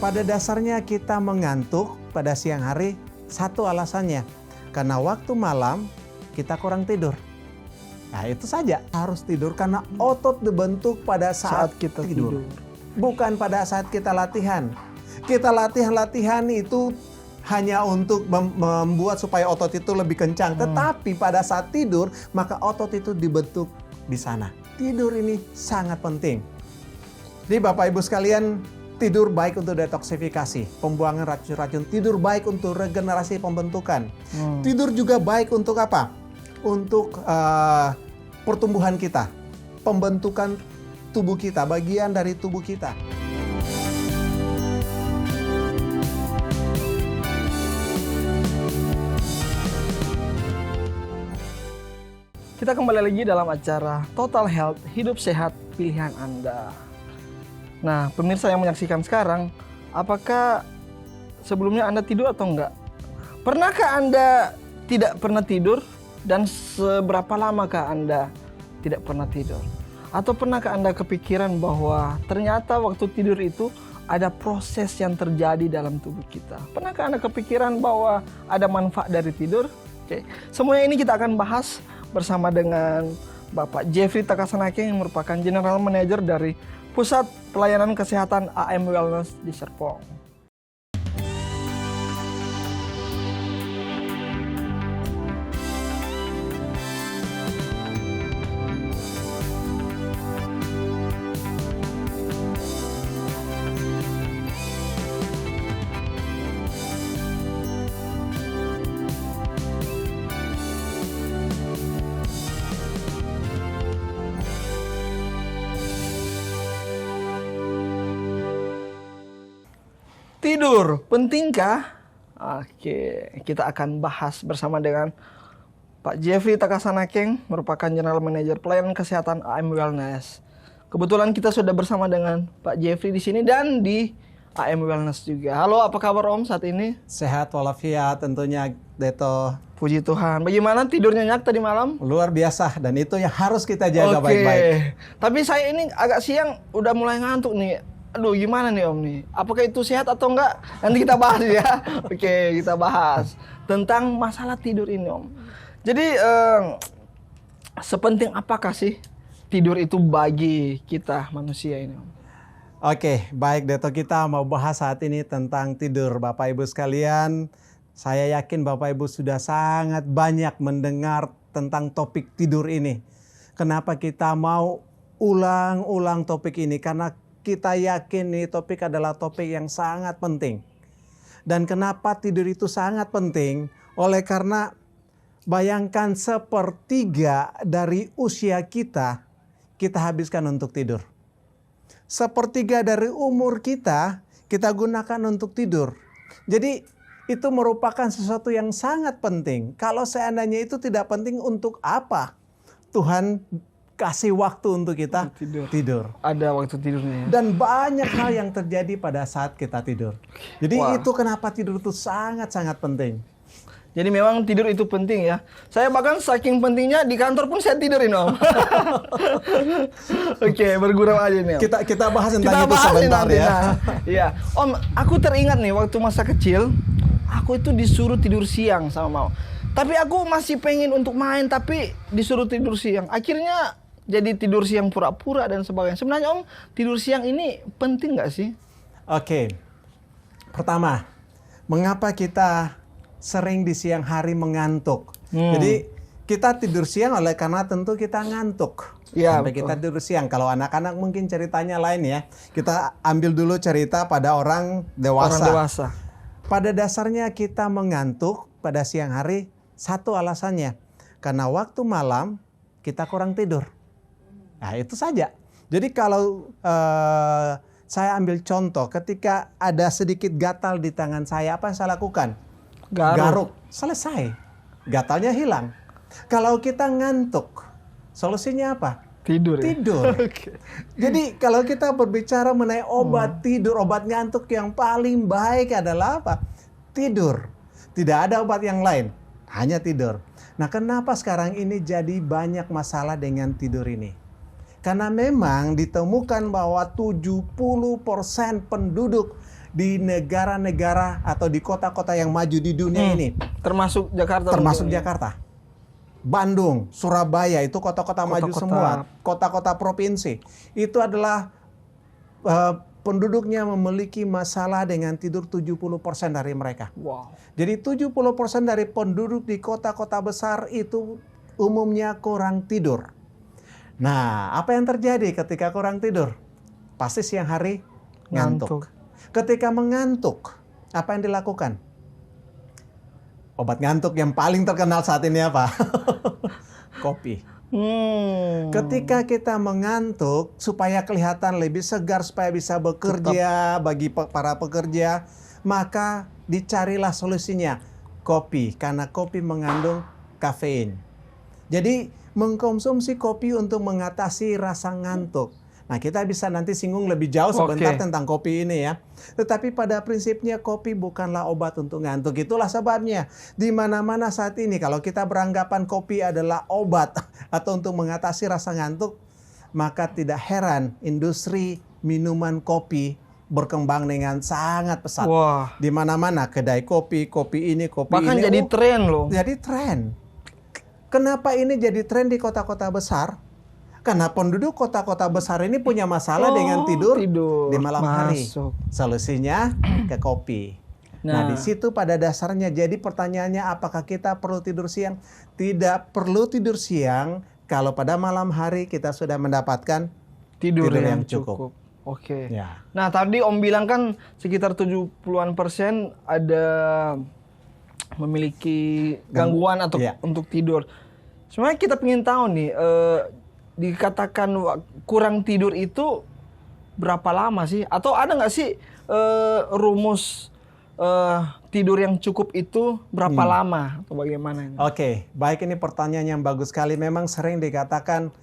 Pada dasarnya kita mengantuk pada siang hari, satu alasannya, karena waktu malam kita kurang tidur. Nah itu saja, harus tidur karena otot dibentuk pada saat kita tidur. Bukan pada saat kita latihan. Kita latihan itu hanya untuk membuat supaya otot itu lebih kencang. Tetapi pada saat tidur, maka otot itu dibentuk di sana. Tidur ini sangat penting. Jadi Bapak Ibu sekalian, tidur baik untuk detoksifikasi, pembuangan racun-racun. Tidur baik untuk regenerasi pembentukan. Tidur juga baik untuk apa? Untuk pertumbuhan kita, pembentukan tubuh kita, bagian dari tubuh kita. Kita kembali lagi dalam acara Total Health, hidup sehat pilihan Anda. Nah, pemirsa yang menyaksikan sekarang, apakah sebelumnya Anda tidur atau enggak? Pernahkah Anda tidak pernah tidur? Dan seberapa lamakah Anda tidak pernah tidur? Atau pernahkah Anda kepikiran bahwa ternyata waktu tidur itu ada proses yang terjadi dalam tubuh kita? Pernahkah Anda kepikiran bahwa ada manfaat dari tidur? Oke. Semuanya ini kita akan bahas bersama dengan Bapak Jeffrey Takasanake yang merupakan General Manager dari Pusat Pelayanan Kesehatan AM Wellness di Serpong. Tidur, pentingkah? Oke, kita akan bahas bersama dengan Pak Jeffrey Takasanake, merupakan General Manager Pelayanan Kesehatan AM Wellness. Kebetulan kita sudah bersama dengan Pak Jeffrey di sini dan di AM Wellness juga. Halo, apa kabar Om saat ini? Sehat walafiat tentunya, Deto. Puji Tuhan. Bagaimana tidurnya Nyak tadi malam? Luar biasa, dan itu yang harus kita jaga baik-baik. Tapi saya ini agak siang udah mulai ngantuk nih. Aduh, gimana nih Om nih? Apakah itu sehat atau enggak? Nanti kita bahas ya. Oke, kita bahas tentang masalah tidur ini Om. Jadi, sepenting apakah sih tidur itu bagi kita manusia ini Om? Oke, baik Deto, kita mau bahas saat ini tentang tidur. Bapak Ibu sekalian, saya yakin Bapak Ibu sudah sangat banyak mendengar tentang topik tidur ini. Kenapa kita mau ulang-ulang topik ini? Karena kita yakin nih topik adalah topik yang sangat penting. Dan kenapa tidur itu sangat penting? Oleh karena bayangkan 1/3 dari usia kita habiskan untuk tidur. 1/3 dari umur kita gunakan untuk tidur. Jadi itu merupakan sesuatu yang sangat penting. Kalau seandainya itu tidak penting, untuk apa Tuhan kasih waktu untuk kita tidur? Ada waktu tidurnya. Dan banyak hal yang terjadi pada saat kita tidur. Jadi itu kenapa tidur itu sangat-sangat penting. Jadi memang tidur itu penting ya. Saya bahkan saking pentingnya di kantor pun saya tidurin Om. Oke, bergurau aja nih Om. Kita bahas tentang itu sebentar ya. Iya, Om, aku teringat nih waktu masa kecil, aku itu disuruh tidur siang sama Mama. Tapi aku masih pengen untuk main, tapi disuruh tidur siang. Akhirnya jadi tidur siang pura-pura dan sebagainya. Sebenarnya Om, tidur siang ini penting nggak sih? Oke. Pertama, mengapa kita sering di siang hari mengantuk? Jadi kita tidur siang karena tentu kita ngantuk. Ya, sampai kita tidur siang. Kalau anak-anak mungkin ceritanya lain ya. Kita ambil dulu cerita pada orang dewasa. Pada dasarnya kita mengantuk pada siang hari, satu alasannya, karena waktu malam kita kurang tidur. Nah itu saja. Jadi kalau saya ambil contoh, ketika ada sedikit gatal di tangan saya, apa yang saya lakukan? Garuk. Selesai. Gatalnya hilang. Kalau kita ngantuk, solusinya apa? Tidur. Okay. Jadi kalau kita berbicara mengenai obat tidur, obat ngantuk yang paling baik adalah apa? Tidur. Tidak ada obat yang lain, hanya tidur. Nah, kenapa sekarang ini jadi banyak masalah dengan tidur ini? Karena memang ditemukan bahwa 70% penduduk di negara-negara atau di kota-kota yang maju di dunia ini. Termasuk Jakarta. Termasuk mungkin. Jakarta. Bandung, Surabaya itu kota-kota maju Kota-kota. semua. Kota-kota provinsi. Itu adalah penduduknya memiliki masalah dengan tidur 70% dari mereka. Wow. Jadi 70% dari penduduk di kota-kota besar itu umumnya kurang tidur. Nah, apa yang terjadi ketika kurang tidur? Pasti siang hari ngantuk. Ketika mengantuk, apa yang dilakukan? Obat ngantuk yang paling terkenal saat ini apa? Kopi. Ketika kita mengantuk, supaya kelihatan lebih segar, supaya bisa bekerja bagi para pekerja, maka dicarilah solusinya, kopi. Karena kopi mengandung kafein. Jadi mengkonsumsi kopi untuk mengatasi rasa ngantuk. Nah, kita bisa nanti singgung lebih jauh sebentar tentang kopi ini ya. Tetapi pada prinsipnya kopi bukanlah obat untuk ngantuk. Itulah sebabnya di mana-mana saat ini kalau kita beranggapan kopi adalah obat atau untuk mengatasi rasa ngantuk, maka tidak heran industri minuman kopi berkembang dengan sangat pesat. Wah. Di mana-mana kedai kopi, kopi ini, kopi Bahkan ini. jadi tren loh. Jadi tren. Kenapa ini jadi tren di kota-kota besar? Karena penduduk kota-kota besar ini punya masalah dengan tidur di malam hari. Solusinya ke kopi. Nah, di situ pada dasarnya jadi pertanyaannya, apakah kita perlu tidur siang? Tidak perlu tidur siang kalau pada malam hari kita sudah mendapatkan tidur yang cukup. Oke. Ya. Nah, tadi Om bilang kan sekitar 70% ada memiliki gangguan atau untuk tidur. Sebenarnya kita ingin tahu nih, dikatakan kurang tidur itu berapa lama sih? Atau ada nggak sih rumus tidur yang cukup itu berapa lama atau bagaimana? Oke, baik, ini pertanyaan yang bagus sekali. Memang sering dikatakan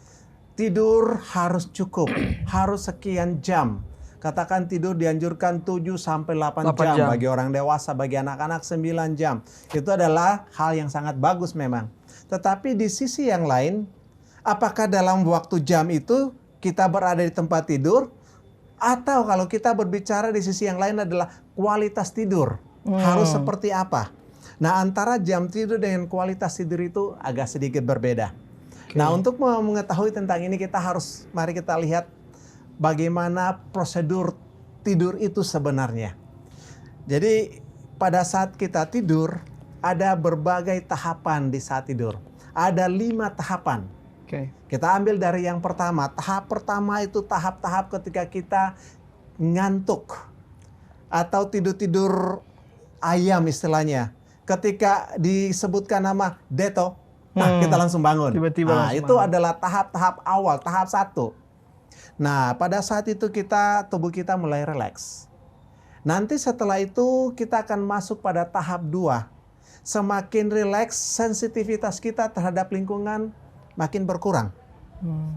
tidur harus cukup, harus sekian jam. Katakan tidur dianjurkan 7 sampai 8 jam bagi orang dewasa, bagi anak-anak 9 jam. Itu adalah hal yang sangat bagus memang. Tetapi di sisi yang lain, apakah dalam waktu jam itu kita berada di tempat tidur? Atau kalau kita berbicara di sisi yang lain adalah kualitas tidur. Harus seperti apa? Nah, antara jam tidur dengan kualitas tidur itu agak sedikit berbeda. Nah, untuk mengetahui tentang ini mari kita lihat bagaimana prosedur tidur itu sebenarnya. Jadi pada saat kita tidur ada berbagai tahapan di saat tidur. Ada 5 tahapan. Kita ambil dari yang pertama. Tahap pertama itu tahap-tahap ketika kita ngantuk atau tidur-tidur ayam istilahnya. Ketika disebutkan nama Deto, kita langsung bangun. Tiba-tiba itu adalah tahap-tahap awal, tahap 1. Nah, pada saat itu tubuh kita mulai rileks. Nanti setelah itu kita akan masuk pada tahap 2. Semakin rileks, sensitivitas kita terhadap lingkungan makin berkurang.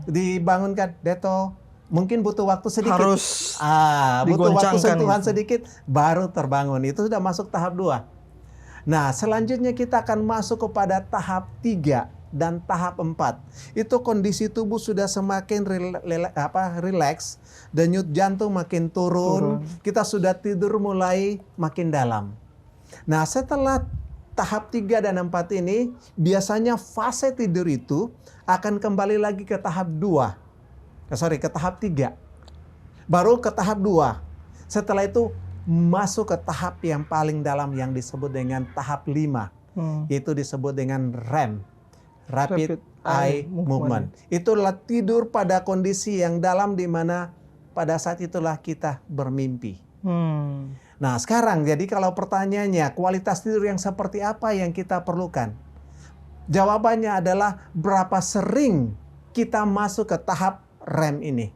Dibangunkan, Deto, mungkin butuh waktu sedikit. Harus butuh waktu sentuhan gitu. sedikit, baru terbangun. Itu sudah masuk tahap 2. Nah, selanjutnya kita akan masuk kepada tahap 3 dan tahap 4. Itu kondisi tubuh sudah semakin rileks, denyut jantung makin turun, kita sudah tidur mulai makin dalam. Nah, setelah tahap 3 dan 4 ini, biasanya fase tidur itu akan kembali lagi ke tahap 2. Ke tahap 3. Baru ke tahap 2. Setelah itu masuk ke tahap yang paling dalam yang disebut dengan tahap 5. Itu disebut dengan REM. Rapid Eye Movement. Itulah tidur pada kondisi yang dalam di mana pada saat itulah kita bermimpi. Nah, sekarang jadi kalau pertanyaannya kualitas tidur yang seperti apa yang kita perlukan? Jawabannya adalah berapa sering kita masuk ke tahap REM ini.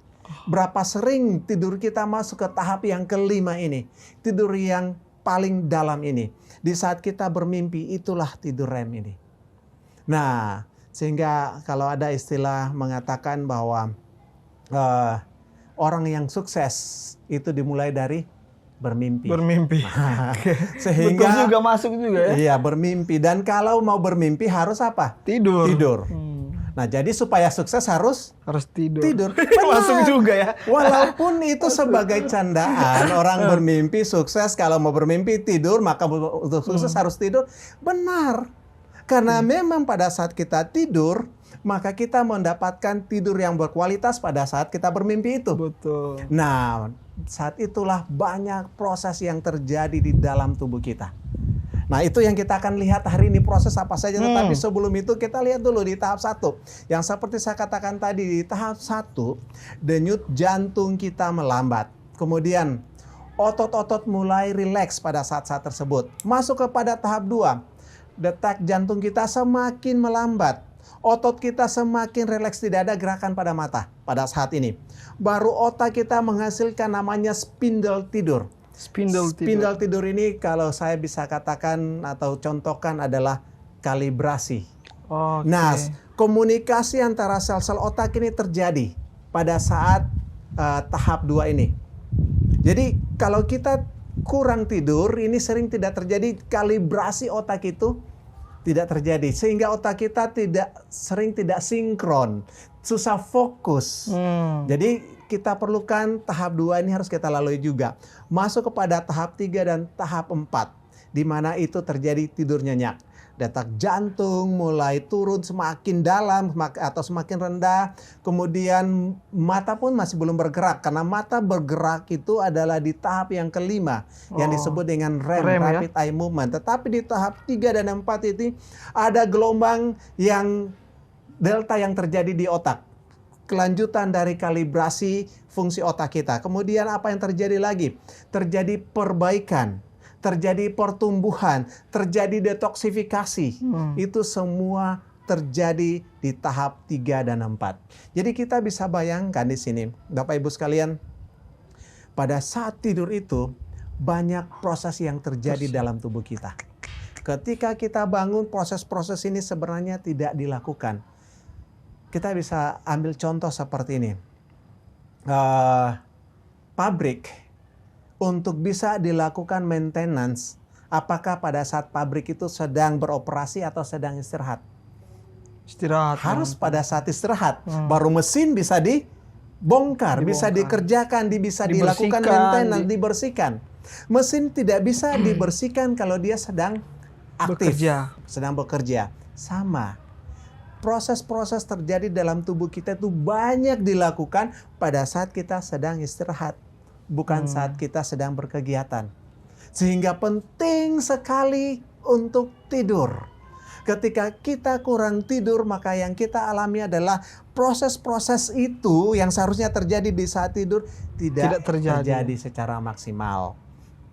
Berapa sering tidur kita masuk ke tahap yang kelima ini. Tidur yang paling dalam ini. Di saat kita bermimpi, itulah tidur REM ini. Nah, sehingga kalau ada istilah mengatakan bahwa orang yang sukses itu dimulai dari bermimpi. Sehingga betul juga, masuk juga ya. Iya, bermimpi. Dan kalau mau bermimpi harus apa? Tidur. Nah, jadi supaya sukses harus tidur. tidur. Masuk Benar. juga ya. Walaupun itu sebagai candaan, orang bermimpi sukses, kalau mau bermimpi tidur, maka untuk sukses harus tidur. Benar. Karena memang pada saat kita tidur, maka kita mendapatkan tidur yang berkualitas pada saat kita bermimpi itu. Betul. Nah, saat itulah banyak proses yang terjadi di dalam tubuh kita. Nah, itu yang kita akan lihat hari ini, proses apa saja. Tetapi sebelum itu kita lihat dulu di tahap 1. Yang seperti saya katakan tadi, di tahap 1, denyut jantung kita melambat. Kemudian otot-otot mulai rileks pada saat-saat tersebut. Masuk kepada tahap 2, detak jantung kita semakin melambat. Otot kita semakin rileks, tidak ada gerakan pada mata pada saat ini. Baru otak kita menghasilkan namanya spindle tidur. Spindle tidur ini kalau saya bisa katakan atau contohkan adalah kalibrasi. Oke. Nah, komunikasi antara sel-sel otak ini terjadi pada saat tahap 2 ini. Jadi kalau kita kurang tidur, ini sering tidak terjadi, kalibrasi otak itu tidak terjadi. Sehingga otak kita sering tidak sinkron, susah fokus. Jadi kita perlukan tahap 2 ini harus kita lalui juga. Masuk kepada tahap 3 dan tahap 4. Di mana itu terjadi tidur nyenyak. Detak jantung mulai turun semakin dalam atau semakin rendah. Kemudian mata pun masih belum bergerak. Karena mata bergerak itu adalah di tahap yang kelima. Yang disebut dengan REM, Rapid Eye Movement. Tetapi di tahap 3 dan 4 itu ada gelombang yang delta yang terjadi di otak. Kelanjutan dari kalibrasi fungsi otak kita. Kemudian apa yang terjadi lagi? Terjadi perbaikan, terjadi pertumbuhan, terjadi detoksifikasi. Itu semua terjadi di tahap 3 dan 4. Jadi kita bisa bayangkan di sini, Bapak Ibu sekalian, pada saat tidur itu banyak proses yang terjadi dalam tubuh kita. Ketika kita bangun, proses-proses ini sebenarnya tidak dilakukan. Kita bisa ambil contoh seperti ini. Pabrik, untuk bisa dilakukan maintenance, apakah pada saat pabrik itu sedang beroperasi atau sedang istirahat? Istirahat. Harus pada saat istirahat. Baru mesin bisa dibongkar, bisa dikerjakan, bisa dilakukan maintenance, dibersihkan. Mesin tidak bisa dibersihkan kalau dia sedang aktif, sedang bekerja. Sama. Proses-proses terjadi dalam tubuh kita itu banyak dilakukan pada saat kita sedang istirahat, bukan saat kita sedang berkegiatan. Sehingga penting sekali untuk tidur. Ketika kita kurang tidur, maka yang kita alami adalah proses-proses itu yang seharusnya terjadi di saat tidur tidak terjadi secara maksimal.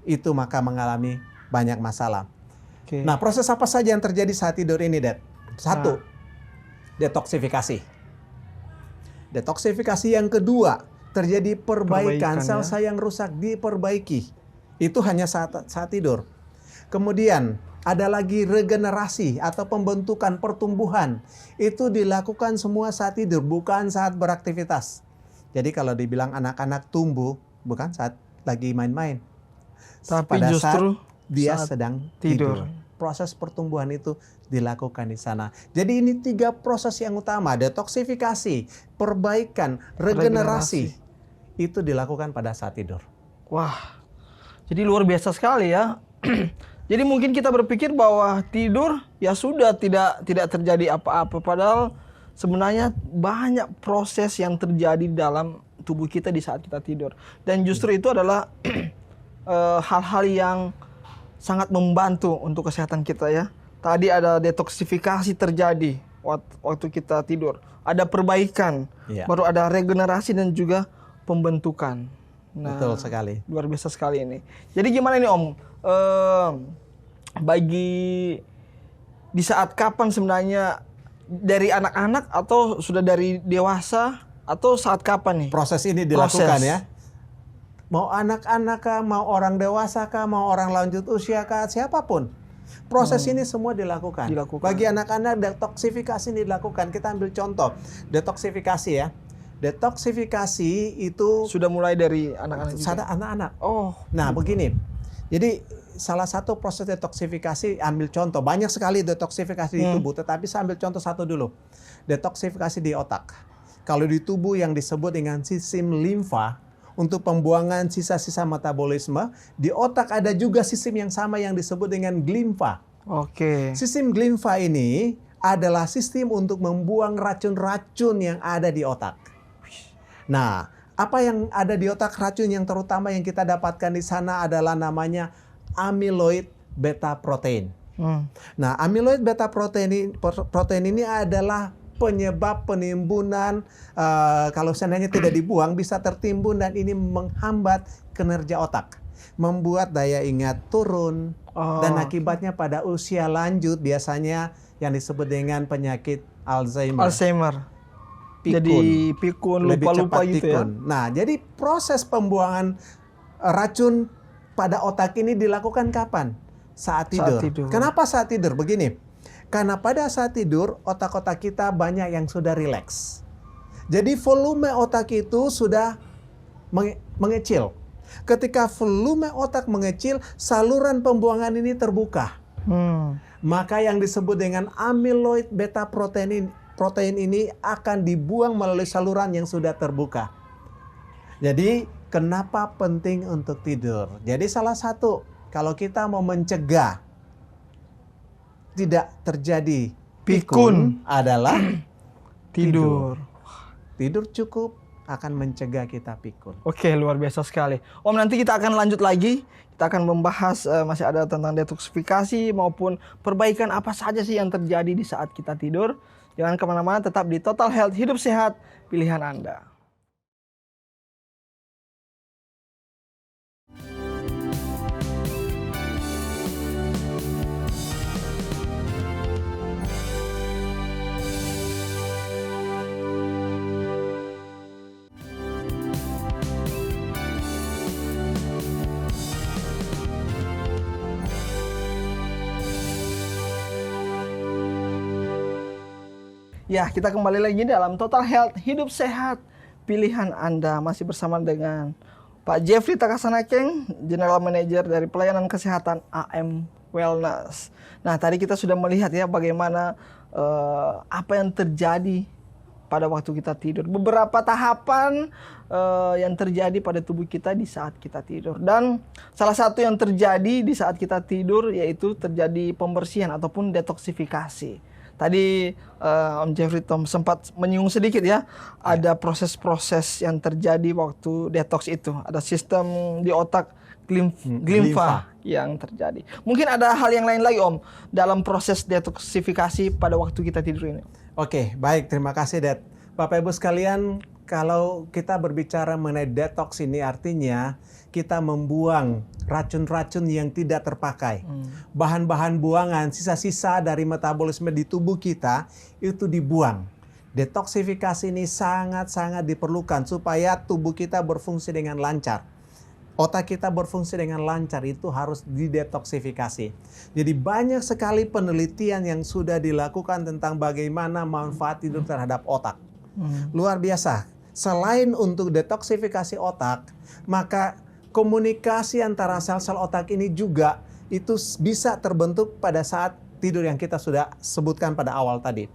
Itu maka mengalami banyak masalah. Nah, proses apa saja yang terjadi saat tidur ini, Dad? 1. Detoksifikasi. Detoksifikasi yang kedua, terjadi perbaikan sel-sel yang rusak diperbaiki. Itu hanya saat tidur. Kemudian ada lagi regenerasi atau pembentukan pertumbuhan. Itu dilakukan semua saat tidur, bukan saat beraktivitas. Jadi kalau dibilang anak-anak tumbuh, bukan saat lagi main-main. Tapi pada justru saat dia sedang tidur. Proses pertumbuhan itu dilakukan di sana. Jadi ini 3 proses yang utama, detoksifikasi, perbaikan, regenerasi. Itu dilakukan pada saat tidur. Wah, jadi luar biasa sekali ya. Jadi mungkin kita berpikir bahwa tidur ya sudah tidak terjadi apa-apa. Padahal sebenarnya banyak proses yang terjadi dalam tubuh kita di saat kita tidur. Dan justru itu adalah hal-hal yang sangat membantu untuk kesehatan kita ya. Tadi ada detoksifikasi terjadi waktu kita tidur. Ada perbaikan, baru ada regenerasi dan juga pembentukan. Nah, betul sekali. Luar biasa sekali ini. Jadi gimana nih Om? Bagi di saat kapan sebenarnya, dari anak-anak atau sudah dari dewasa atau saat kapan nih? Proses ini dilakukan ya. Mau anak-anak kah, mau orang dewasa kah, mau orang lanjut usia kah, siapapun. Proses ini semua dilakukan. Bagi anak-anak, detoksifikasi ini dilakukan. Kita ambil contoh, detoksifikasi ya. Detoksifikasi itu sudah mulai dari anak-anak. Anak-anak. Oh. Nah, begini. Jadi salah satu proses detoksifikasi, ambil contoh, banyak sekali detoksifikasi di tubuh, tetapi saya ambil contoh satu dulu. Detoksifikasi di otak. Kalau di tubuh yang disebut dengan sistem limfa, untuk pembuangan sisa-sisa metabolisme, di otak ada juga sistem yang sama yang disebut dengan glimfa. Oke. Sistem glimfa ini adalah sistem untuk membuang racun-racun yang ada di otak. Nah, apa yang ada di otak, racun yang terutama yang kita dapatkan di sana adalah namanya amyloid beta protein. Nah, amyloid beta protein ini adalah penyebab penimbunan, kalau seandainya tidak dibuang bisa tertimbun dan ini menghambat kinerja otak, membuat daya ingat turun, dan akibatnya pada usia lanjut biasanya yang disebut dengan penyakit Alzheimer. Jadi pikun, lupa-lupa gitu ya. Nah, jadi proses pembuangan racun pada otak ini dilakukan kapan? Saat tidur. Kenapa saat tidur? Begini, karena pada saat tidur otak-otak kita banyak yang sudah rileks. Jadi volume otak itu sudah mengecil. Ketika volume otak mengecil, saluran pembuangan ini terbuka. Maka yang disebut dengan amyloid beta protein ini akan dibuang melalui saluran yang sudah terbuka. Jadi kenapa penting untuk tidur? Jadi salah satu, kalau kita mau mencegah tidak terjadi pikun adalah tidur. Tidur cukup akan mencegah kita pikun. Oke, luar biasa sekali. Om, nanti kita akan lanjut lagi. Kita akan membahas masih ada tentang detoksifikasi maupun perbaikan apa saja sih yang terjadi di saat kita tidur. Jangan kemana-mana, tetap di Total Health, hidup sehat, pilihan Anda. Ya, kita kembali lagi dalam Total Health, hidup sehat, pilihan Anda. Masih bersama dengan Pak Jeffrey Takasanakeng, General Manager dari Pelayanan Kesehatan AM Wellness. Nah, tadi kita sudah melihat ya bagaimana apa yang terjadi pada waktu kita tidur. Beberapa tahapan yang terjadi pada tubuh kita di saat kita tidur. Dan salah satu yang terjadi di saat kita tidur yaitu terjadi pembersihan ataupun detoksifikasi. Tadi Om Jeffrey sempat menyinggung sedikit ya, ada proses-proses yang terjadi waktu detox itu. Ada sistem di otak glimfa yang terjadi. Mungkin ada hal yang lain lagi Om dalam proses detoksifikasi pada waktu kita tidur ini. Oke, baik, terima kasih Dad. Bapak Ibu sekalian, kalau kita berbicara mengenai detox ini artinya kita membuang racun-racun yang tidak terpakai. Bahan-bahan buangan, sisa-sisa dari metabolisme di tubuh kita itu dibuang. Detoksifikasi ini sangat-sangat diperlukan supaya tubuh kita berfungsi dengan lancar. Otak kita berfungsi dengan lancar, itu harus didetoksifikasi. Jadi banyak sekali penelitian yang sudah dilakukan tentang bagaimana manfaat tidur terhadap otak. Luar biasa. Selain untuk detoksifikasi otak, maka komunikasi antara sel-sel otak ini juga itu bisa terbentuk pada saat tidur yang kita sudah sebutkan pada awal tadi.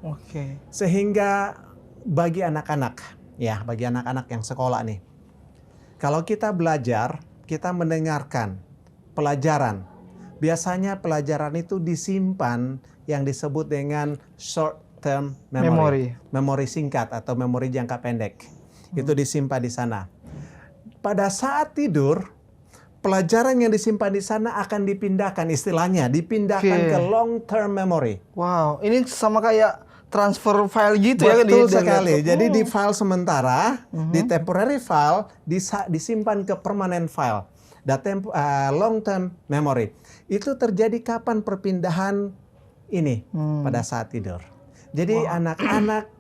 Sehingga bagi anak-anak, ya bagi anak-anak yang sekolah nih, kalau kita belajar, kita mendengarkan pelajaran. Biasanya pelajaran itu disimpan yang disebut dengan short term memory. Memori singkat atau memori jangka pendek. Itu disimpan di sana. Pada saat tidur, pelajaran yang disimpan di sana akan dipindahkan, istilahnya dipindahkan ke long term memory. Wow, ini sama kayak transfer file gitu. Betul sekali. Jadi di file sementara, di temporary file disimpan ke permanent file. Long term memory. Itu terjadi kapan perpindahan ini? Pada saat tidur. Jadi anak-anak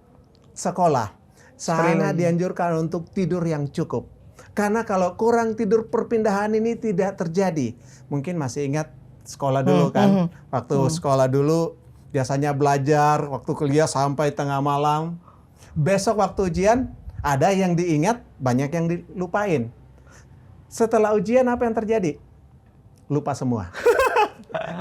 sekolah sangat dianjurkan untuk tidur yang cukup. Karena kalau kurang tidur, perpindahan ini tidak terjadi. Mungkin masih ingat sekolah dulu kan? Waktu sekolah dulu biasanya belajar, waktu kuliah sampai tengah malam. Besok waktu ujian, ada yang diingat, banyak yang dilupain. Setelah ujian apa yang terjadi? Lupa semua.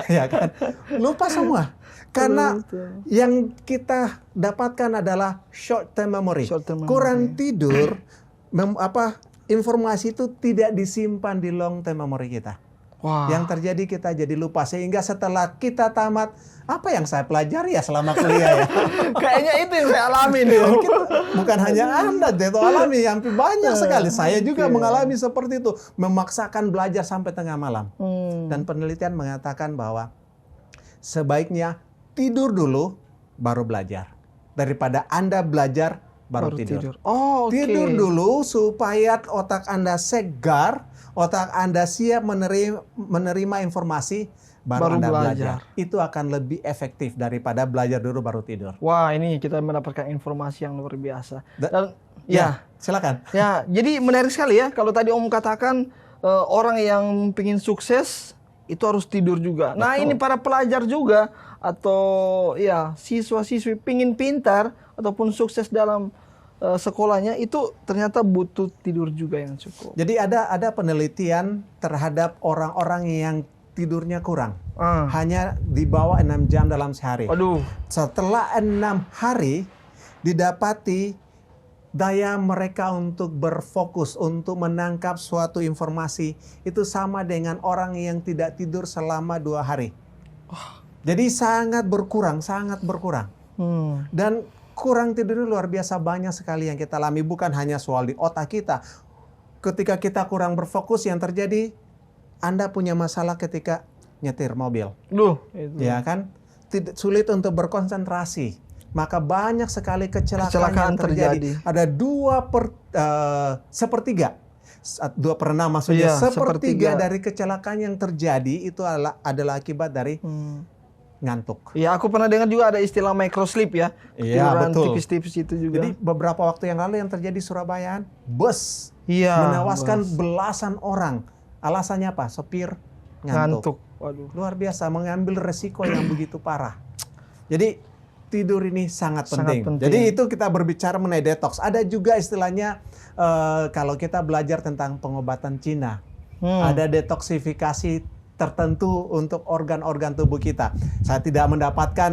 Ya kan? Lupa semua. Karena yang kita dapatkan adalah short term memory. Kurang tidur, informasi itu tidak disimpan di long term memory kita. Wah. Yang terjadi kita jadi lupa, sehingga setelah kita tamat, apa yang saya pelajari ya selama kuliah ya? Kayaknya itu yang saya alami nih. Bukan hanya Anda, Deto alami, hampir banyak sekali. Saya juga mengalami seperti itu, memaksakan belajar sampai tengah malam. Dan penelitian mengatakan bahwa sebaiknya tidur dulu baru belajar, daripada Anda belajar baru tidur. Oh, okay. Tidur dulu supaya otak Anda segar, otak Anda siap menerima informasi, baru Anda belajar. Itu akan lebih efektif daripada belajar dulu baru tidur. Wah, ini kita mendapatkan informasi yang luar biasa. Dan, ya, silakan. Ya, jadi menarik sekali ya. Kalau tadi Om katakan orang yang ingin sukses itu harus tidur juga. Betul. Nah, ini para pelajar juga atau ya siswa-siswi pingin pintar ataupun sukses dalam sekolahnya, itu ternyata butuh tidur juga yang cukup. Jadi ada penelitian terhadap orang-orang yang tidurnya kurang. Hanya di bawah 6 jam dalam sehari. Aduh. Setelah 6 hari didapati daya mereka untuk berfokus, untuk menangkap suatu informasi itu sama dengan orang yang tidak tidur selama 2 hari. Jadi sangat berkurang. Dan kurang tidur luar biasa banyak sekali yang kita alami, bukan hanya soal di otak kita. Ketika kita kurang berfokus, yang terjadi Anda punya masalah ketika nyetir mobil. Itu. Ya kan? Sulit untuk berkonsentrasi. Maka banyak sekali kecelakaan yang terjadi. Ada 2/3. 2/6 maksudnya. Sepertiga dari kecelakaan yang terjadi itu adalah akibat dari ngantuk. Ya, aku pernah dengar juga ada istilah microsleep ya. Iya, betul. Tipis-tipis itu juga. Jadi beberapa waktu yang lalu yang terjadi di Surabaya, bus menewaskan belasan orang. Alasannya apa? Sopir ngantuk. Waduh. Luar biasa, mengambil resiko yang begitu parah. Jadi tidur ini sangat penting. Jadi itu kita berbicara mengenai detox. Ada juga istilahnya kalau kita belajar tentang pengobatan Cina, ada detoksifikasi tertentu untuk organ-organ tubuh kita. Saya tidak mendapatkan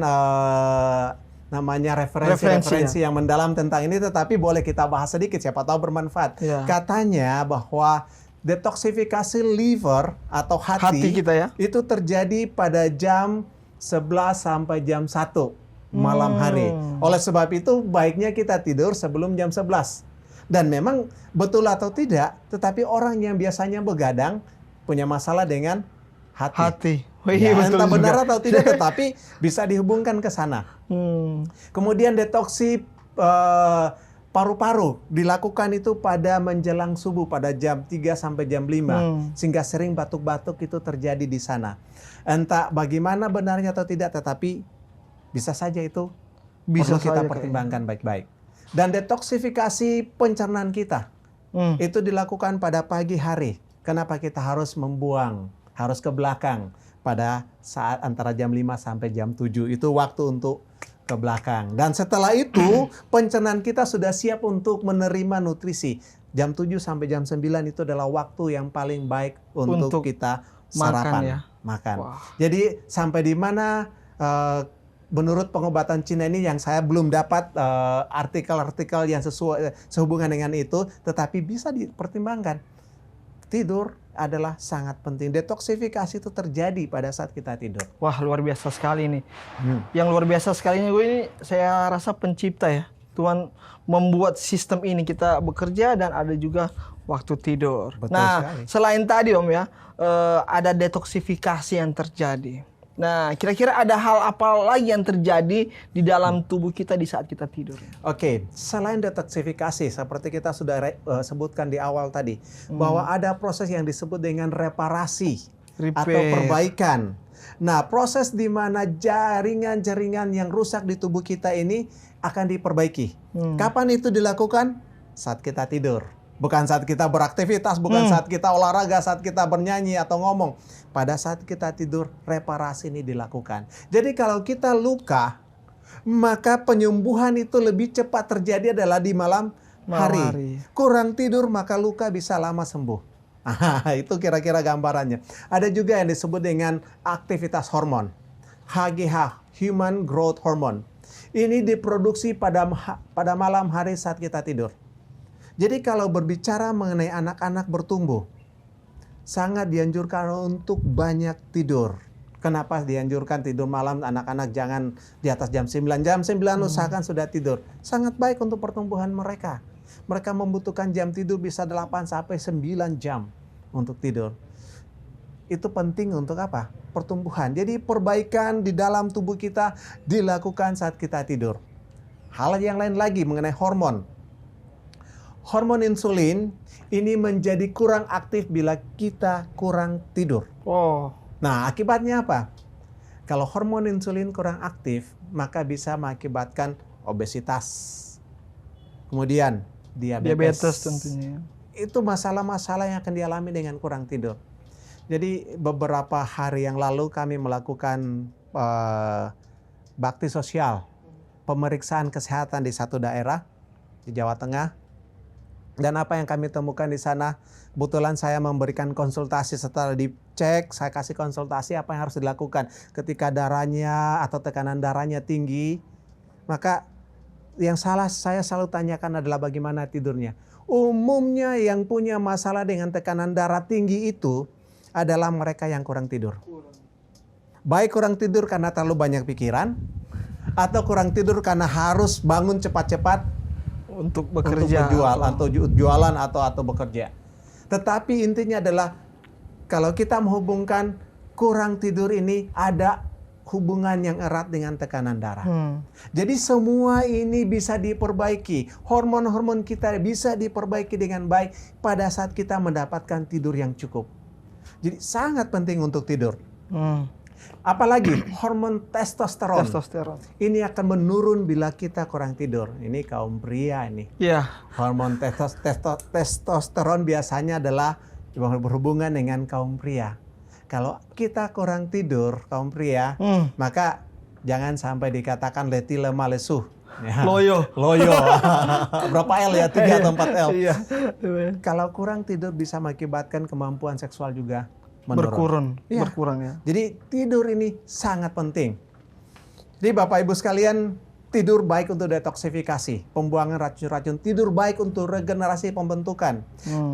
namanya referensi yang mendalam tentang ini, tetapi boleh kita bahas sedikit, siapa tahu bermanfaat. Katanya bahwa detoksifikasi liver atau hati kita ya, itu terjadi pada jam 11 sampai jam 1 malam hari. Oleh sebab itu baiknya kita tidur sebelum jam 11. Dan memang betul atau tidak, tetapi orang yang biasanya begadang punya masalah dengan hati. Ya, entah benar atau tidak, tetapi bisa dihubungkan ke sana. Kemudian detoksi paru-paru dilakukan itu pada menjelang subuh pada jam 3 sampai jam 5. Sehingga sering batuk-batuk itu terjadi di sana. Entah bagaimana benarnya atau tidak, tetapi bisa saja itu perlu kita pertimbangkan baik-baik. Dan detoksifikasi pencernaan kita itu dilakukan pada pagi hari. Kenapa kita harus membuang? Harus ke belakang pada saat antara jam 5 sampai jam 7. Itu waktu untuk ke belakang. Dan setelah itu pencernaan kita sudah siap untuk menerima nutrisi. Jam 7 sampai jam 9 itu adalah waktu yang paling baik untuk kita sarapan. Makan. Jadi sampai di mana menurut pengobatan Cina ini yang saya belum dapat artikel-artikel yang sehubungan dengan itu, tetapi bisa dipertimbangkan. Tidur adalah sangat penting. Detoksifikasi itu terjadi pada saat kita tidur. Wah, luar biasa sekali nih. Yang luar biasa sekalinya gue ini, saya rasa pencipta ya. Tuhan membuat sistem ini kita bekerja dan ada juga waktu tidur. Betul sekali. Selain tadi Om ya, ada detoksifikasi yang terjadi. Nah, kira-kira ada hal apa lagi yang terjadi di dalam tubuh kita di saat kita tidur? Oke, selain detoksifikasi, seperti kita sudah sebutkan di awal tadi, bahwa ada proses yang disebut dengan reparasi atau perbaikan. Nah, proses di mana jaringan-jaringan yang rusak di tubuh kita ini akan diperbaiki. Kapan itu dilakukan? Saat kita tidur. Bukan saat kita beraktivitas, bukan saat kita olahraga, saat kita bernyanyi atau ngomong. Pada saat kita tidur, reparasi ini dilakukan. Jadi kalau kita luka, maka penyembuhan itu lebih cepat terjadi adalah di malam hari. Kurang tidur, maka luka bisa lama sembuh. Itu kira-kira gambarannya. Ada juga yang disebut dengan aktivitas hormon. HGH, Human Growth Hormone. Ini diproduksi pada malam hari saat kita tidur. Jadi kalau berbicara mengenai anak-anak bertumbuh, sangat dianjurkan untuk banyak tidur. Kenapa dianjurkan tidur malam? Anak-anak jangan di atas jam 9. Jam 9 usahakan sudah tidur. Sangat baik untuk pertumbuhan mereka. Mereka membutuhkan jam tidur bisa 8 sampai 9 jam untuk tidur. Itu penting untuk apa? Pertumbuhan. Jadi perbaikan di dalam tubuh kita dilakukan saat kita tidur. Hal yang lain lagi mengenai hormon. Hormon insulin ini menjadi kurang aktif bila kita kurang tidur. Oh. Nah, akibatnya apa? Kalau hormon insulin kurang aktif, maka bisa mengakibatkan obesitas. Kemudian diabetes tentunya. Itu masalah-masalah yang akan dialami dengan kurang tidur. Jadi beberapa hari yang lalu kami melakukan bakti sosial, pemeriksaan kesehatan di satu daerah di Jawa Tengah. Dan apa yang kami temukan di sana, kebetulan saya memberikan konsultasi setelah dicek, saya kasih konsultasi apa yang harus dilakukan. Ketika darahnya atau tekanan darahnya tinggi, maka yang saya selalu tanyakan adalah bagaimana tidurnya. Umumnya yang punya masalah dengan tekanan darah tinggi itu adalah mereka yang kurang tidur. Baik kurang tidur karena terlalu banyak pikiran, atau kurang tidur karena harus bangun cepat-cepat untuk bekerja, untuk jualan atau bekerja. Tetapi intinya adalah kalau kita menghubungkan kurang tidur ini ada hubungan yang erat dengan tekanan darah. Jadi semua ini bisa diperbaiki. Hormon-hormon kita bisa diperbaiki dengan baik pada saat kita mendapatkan tidur yang cukup. Jadi sangat penting untuk tidur. Apalagi hormon testosteron. Ini akan menurun bila kita kurang tidur. Ini kaum pria ini. Iya. Hormon testosteron biasanya adalah berhubungan dengan kaum pria. Kalau kita kurang tidur kaum pria, maka jangan sampai dikatakan letih, lemah, lesu. Ya. Loyo. Berapa L ya? 3 atau 4 L. Iya. Kalau kurang tidur bisa mengakibatkan kemampuan seksual juga menurun. Berkurang ya. Jadi tidur ini sangat penting. Jadi Bapak Ibu sekalian, tidur baik untuk detoksifikasi, pembuangan racun-racun. Tidur baik untuk regenerasi pembentukan.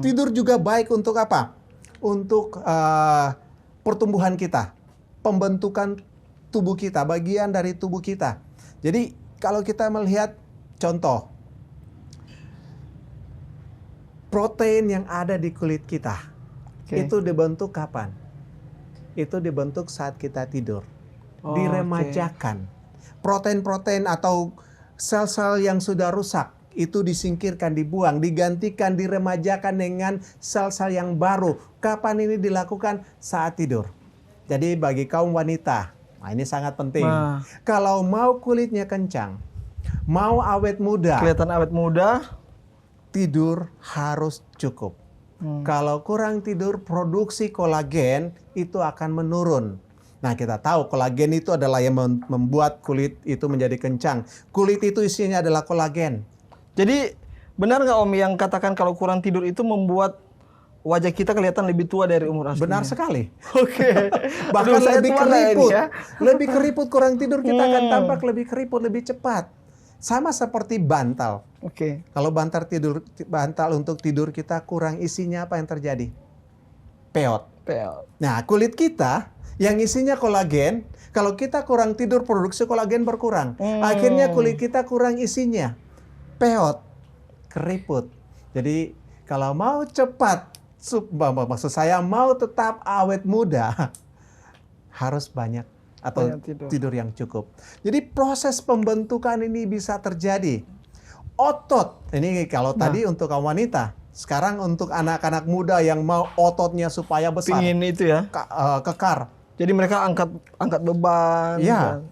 Tidur juga baik untuk apa? Untuk pertumbuhan kita, pembentukan tubuh kita, bagian dari tubuh kita. Jadi kalau kita melihat contoh, protein yang ada di kulit kita, itu dibentuk kapan? Itu dibentuk saat kita tidur, diremajakan. Protein-protein atau sel-sel yang sudah rusak, itu disingkirkan, dibuang, digantikan, diremajakan dengan sel-sel yang baru. Kapan ini dilakukan? Saat tidur. Jadi bagi kaum wanita, ini sangat penting. Kalau mau kulitnya kencang, mau awet muda, kelihatan awet muda, tidur harus cukup. Kalau kurang tidur, produksi kolagen itu akan menurun. Nah, kita tahu kolagen itu adalah yang membuat kulit itu menjadi kencang. Kulit itu isinya adalah kolagen. Jadi benar nggak Om yang katakan kalau kurang tidur itu membuat wajah kita kelihatan lebih tua dari umur aslinya? Benar sekali. Oke. Bahkan lebih keriput. Ya. Lebih keriput kurang tidur kita akan tampak lebih keriput, lebih cepat. Sama seperti bantal. Oke. Kalau bantal untuk tidur kita kurang isinya, apa yang terjadi? Peot. Nah, kulit kita yang isinya kolagen, kalau kita kurang tidur produksi kolagen berkurang. Akhirnya kulit kita kurang isinya. Peot, keriput. Jadi kalau mau cepat, maksud saya mau tetap awet muda, harus banyak atau tidur yang cukup. Jadi proses pembentukan ini bisa terjadi. Otot, ini kalau tadi untuk kaum wanita, sekarang untuk anak-anak muda yang mau ototnya supaya besar, pingin itu ya, kekar. Jadi mereka angkat beban. Ya.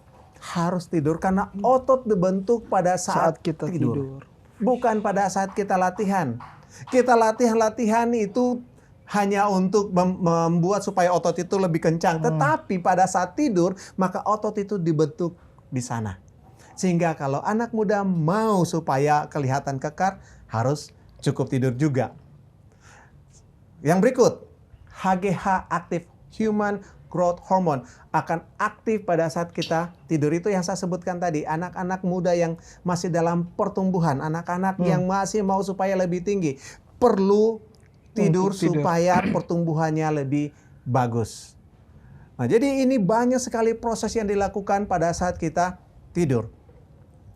Harus tidur karena otot dibentuk pada saat kita tidur. Bukan pada saat kita latihan. Kita latihan itu hanya untuk membuat supaya otot itu lebih kencang. Tetapi pada saat tidur, maka otot itu dibentuk di sana. Sehingga kalau anak muda mau supaya kelihatan kekar, harus cukup tidur juga. Yang berikut, HGH aktif, Human Growth Hormone, akan aktif pada saat kita tidur. Itu yang saya sebutkan tadi, anak-anak muda yang masih dalam pertumbuhan, anak-anak yang masih mau supaya lebih tinggi, perlu tidur supaya pertumbuhannya lebih bagus. Nah, jadi ini banyak sekali proses yang dilakukan pada saat kita tidur.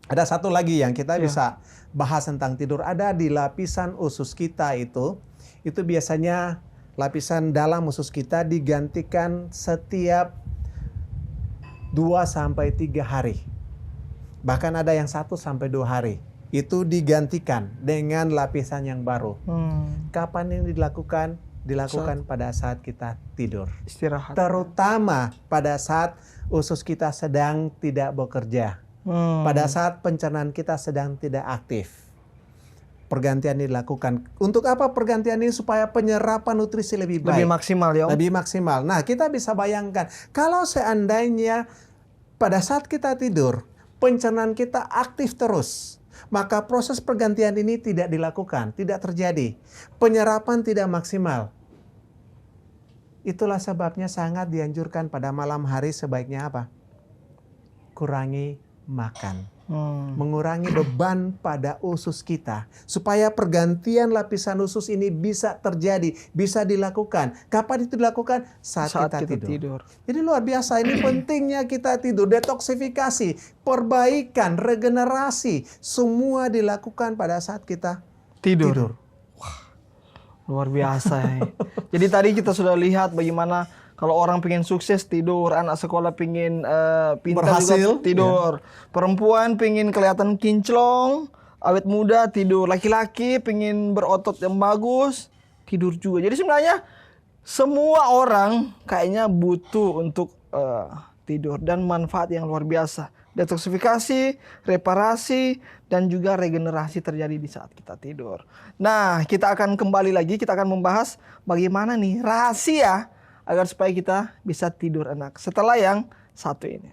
Ada satu lagi yang kita bisa bahas tentang tidur, ada di lapisan usus kita itu biasanya lapisan dalam usus kita digantikan setiap 2-3 hari. Bahkan ada yang 1-2 hari. Itu digantikan dengan lapisan yang baru. Kapan ini dilakukan? Dilakukan pada saat kita tidur. Istirahat. Terutama pada saat usus kita sedang tidak bekerja. Pada saat pencernaan kita sedang tidak aktif. Pergantian ini dilakukan. Untuk apa pergantian ini? Supaya penyerapan nutrisi lebih baik. Lebih maksimal ya, Om? Lebih maksimal. Nah, kita bisa bayangkan, kalau seandainya pada saat kita tidur, pencernaan kita aktif terus, maka proses pergantian ini tidak dilakukan, tidak terjadi. Penyerapan tidak maksimal. Itulah sebabnya sangat dianjurkan pada malam hari sebaiknya apa? Kurangi makan. Mengurangi beban pada usus kita supaya pergantian lapisan usus ini bisa terjadi, bisa dilakukan. Kapan itu dilakukan? Saat kita tidur. Jadi luar biasa, ini pentingnya kita tidur. Detoksifikasi, perbaikan, regenerasi, semua dilakukan pada saat kita tidur. Wah, luar biasa. Jadi tadi kita sudah lihat bagaimana kalau orang pengen sukses tidur, anak sekolah pengen pintar juga tidur, perempuan pengen kelihatan kinclong, awet muda tidur, laki-laki pengen berotot yang bagus tidur juga. Jadi sebenarnya semua orang kayaknya butuh untuk tidur, dan manfaat yang luar biasa. Detoksifikasi, reparasi, dan juga regenerasi terjadi di saat kita tidur. Nah, kita akan kembali lagi, kita akan membahas bagaimana nih rahasia agar supaya kita bisa tidur enak setelah yang satu ini.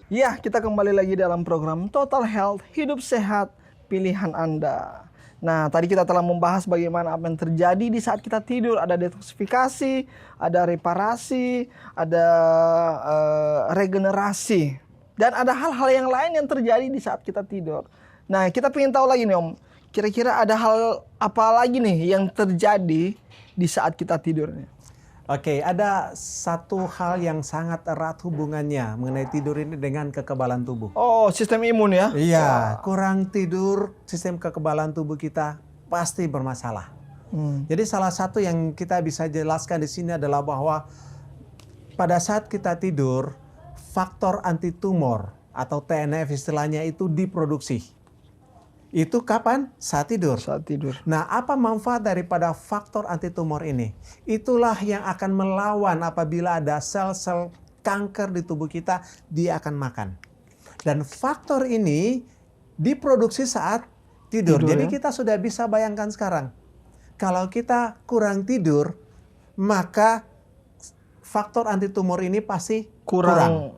Ya, kita kembali lagi dalam program Total Health, hidup sehat, pilihan Anda. Nah, tadi kita telah membahas bagaimana apa yang terjadi di saat kita tidur. Ada detoksifikasi, ada reparasi, ada regenerasi. Dan ada hal-hal yang lain yang terjadi di saat kita tidur. Nah, kita pengen tahu lagi nih, Om. Kira-kira ada hal apa lagi nih yang terjadi di saat kita tidur nih? Oke, ada satu hal yang sangat erat hubungannya mengenai tidur ini dengan kekebalan tubuh. Oh, sistem imun ya? Iya, kurang tidur, sistem kekebalan tubuh kita pasti bermasalah. Jadi salah satu yang kita bisa jelaskan di sini adalah bahwa pada saat kita tidur, faktor antitumor atau TNF istilahnya itu diproduksi. Itu kapan? Saat tidur. Saat tidur. Nah, apa manfaat daripada faktor antitumor ini? Itulah yang akan melawan apabila ada sel-sel kanker di tubuh kita, dia akan makan. Dan faktor ini diproduksi saat tidur. Jadi kita sudah bisa bayangkan sekarang. Kalau kita kurang tidur, maka faktor antitumor ini pasti kurang.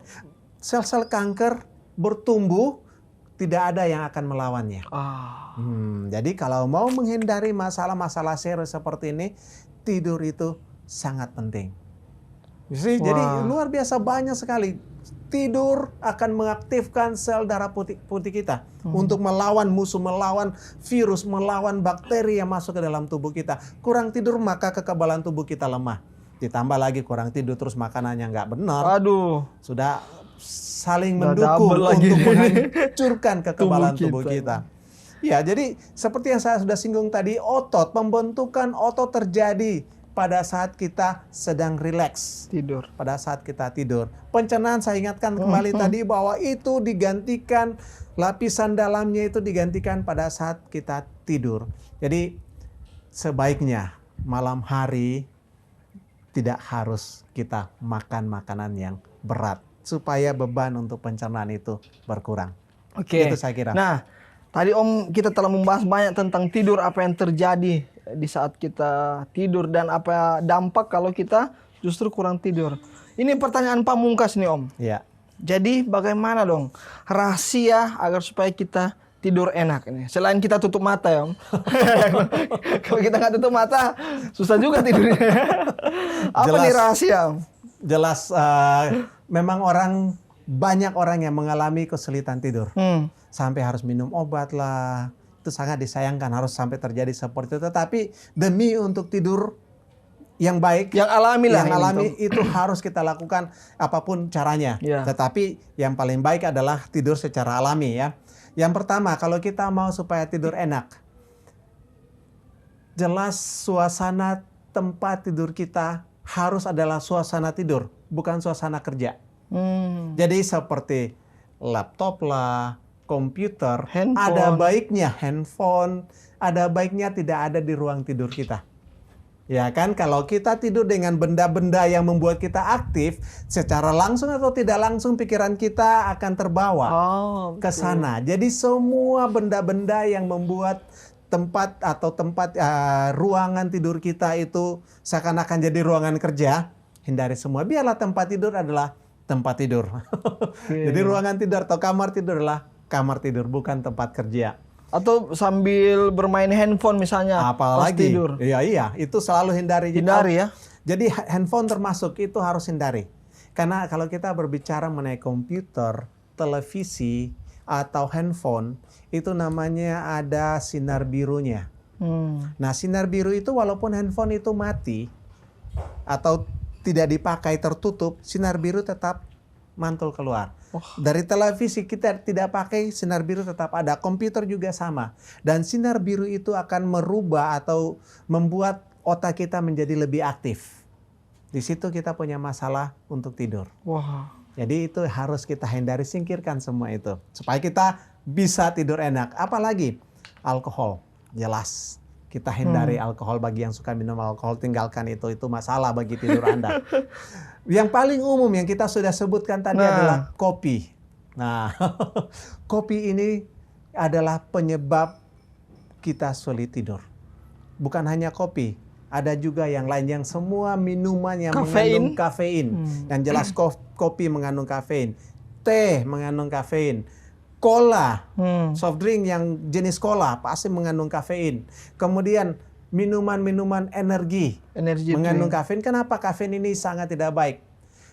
Sel-sel kanker bertumbuh, tidak ada yang akan melawannya. Jadi kalau mau menghindari masalah-masalah serius seperti ini, tidur itu sangat penting. Jadi luar biasa banyak sekali. Tidur akan mengaktifkan sel darah putih kita untuk melawan musuh, melawan virus, melawan bakteri yang masuk ke dalam tubuh kita. Kurang tidur maka kekebalan tubuh kita lemah. Ditambah lagi kurang tidur terus makanannya nggak benar. Aduh. Sudah saling mendukung untuk menghancurkan kekebalan tubuh kita. Ya, jadi seperti yang saya sudah singgung tadi, otot, pembentukan otot terjadi pada saat kita sedang rileks. Tidur. Pada saat kita tidur. Pencernaan saya ingatkan kembali tadi bahwa itu digantikan, lapisan dalamnya itu digantikan pada saat kita tidur. Jadi sebaiknya malam hari tidak harus kita makan makanan yang berat. supaya beban untuk pencernaan itu berkurang. Oke. Itu saya kira. Nah, tadi Om kita telah membahas banyak tentang tidur, apa yang terjadi di saat kita tidur dan apa dampak kalau kita justru kurang tidur. Ini pertanyaan pamungkas nih Om. Iya. Jadi bagaimana dong rahasia agar supaya kita tidur enak ini? Selain kita tutup mata ya Om. Kalau kita nggak tutup mata susah juga tidurnya. Apa nih rahasia Om? Jelas memang banyak orang yang mengalami kesulitan tidur. Sampai harus minum obat lah. Itu sangat disayangkan harus sampai terjadi seperti itu. Tetapi demi untuk tidur yang baik, yang alami lah, yang alami itu harus kita lakukan apapun caranya. Ya. Tetapi yang paling baik adalah tidur secara alami ya. Yang pertama, kalau kita mau supaya tidur enak, jelas suasana tempat tidur kita harus adalah suasana tidur, bukan suasana kerja. Jadi seperti laptop lah, komputer, ada baiknya handphone, ada baiknya tidak ada di ruang tidur kita. Ya kan, kalau kita tidur dengan benda-benda yang membuat kita aktif, secara langsung atau tidak langsung pikiran kita akan terbawa ke sana. Jadi semua benda-benda yang membuat tempat ruangan tidur kita itu seakan-akan jadi ruangan kerja, hindari semua. Biarlah tempat tidur adalah tempat tidur. Jadi ruangan tidur atau kamar tidur adalah kamar tidur, bukan tempat kerja. Atau sambil bermain handphone misalnya. Apalagi tidur. Iya, itu selalu hindari. Hindari ya. Jadi handphone termasuk itu harus hindari. Karena kalau kita berbicara mengenai komputer, televisi atau handphone, itu namanya ada sinar birunya. Nah, sinar biru itu walaupun handphone itu mati atau tidak dipakai tertutup, sinar biru tetap mantul keluar. Dari televisi kita tidak pakai, sinar biru tetap ada. Komputer juga sama. Dan sinar biru itu akan merubah atau membuat otak kita menjadi lebih aktif. Di situ kita punya masalah untuk tidur. Jadi itu harus kita hindari, singkirkan semua itu. Supaya kita bisa tidur enak. Apalagi alkohol, jelas. Kita hindari alkohol. Bagi yang suka minum alkohol, tinggalkan itu masalah bagi tidur Anda. Yang paling umum yang kita sudah sebutkan tadi adalah kopi. Nah, kopi ini adalah penyebab kita sulit tidur. Bukan hanya kopi, ada juga yang lain, yang semua minuman yang mengandung kafein. Yang jelas kopi mengandung kafein, teh mengandung kafein, cola, soft drink yang jenis cola pasti mengandung kafein. Kemudian minuman-minuman energi mengandung kafein. Kenapa kafein ini sangat tidak baik?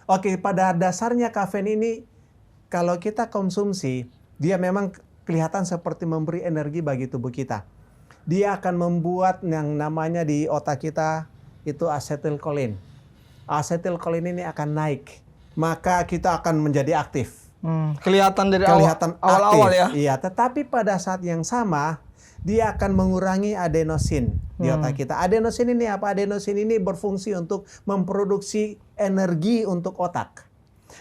Oke, pada dasarnya kafein ini kalau kita konsumsi, dia memang kelihatan seperti memberi energi bagi tubuh kita. Dia akan membuat yang namanya di otak kita itu asetilkolin. Asetilkolin ini akan naik, maka kita akan menjadi aktif. Kelihatan dari awal-awal ya. Iya, tetapi pada saat yang sama dia akan mengurangi adenosin di otak kita. Adenosin ini apa? Adenosin ini berfungsi untuk memproduksi energi untuk otak.